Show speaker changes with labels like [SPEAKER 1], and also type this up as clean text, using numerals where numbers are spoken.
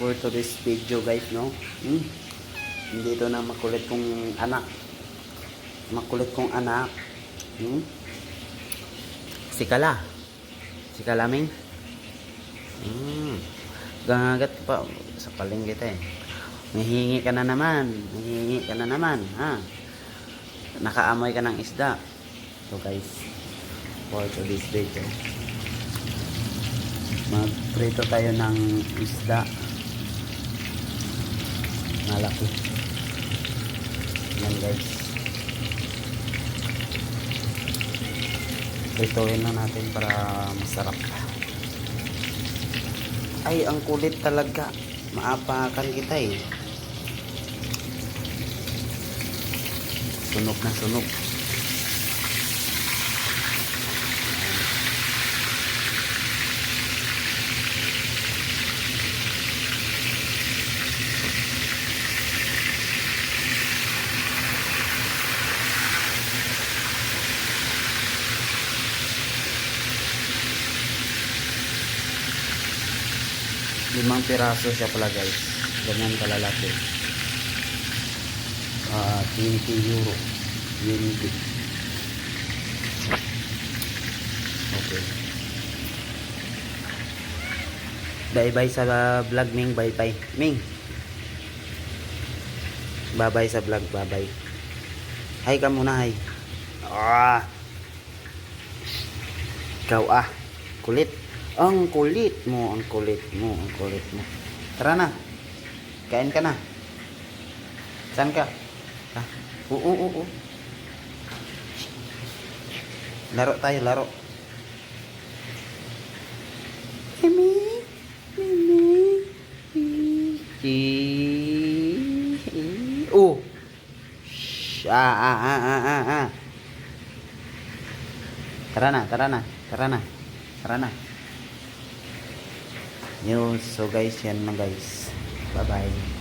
[SPEAKER 1] for today's video guys, no? Dito na makulit kong anak. Makulit kong anak. Si Kala. Si Kalaming. Gangagat pa sa palengke eh. Nahihingi ka na naman. Nahihingi ka na naman, ha? Nakaamoy ka ng isda. So guys, for today's video, magprito tayo ng isda. Malaki. Yan guys. Prituhin na natin para masarap. Ay, ang kulit talaga. Maapakan kita eh. Sunog na sunog. Limang piraso siya pala guys. Ganyan kalalaki. 20 euro. USD. Okay. Bye-bye sa vlog, Ming. Bye-bye. Ming. Bye-bye sa vlog. Bye-bye. Hi ka muna, hi. Ikaw kulit. Ang kulit mo, ang kulit mo, ang kulit mo. Tara na. Kain ka na. Saan ka? Oo. Laro tayo, laro. Mimi. Tara na. So guys, yan na guys. Bye bye.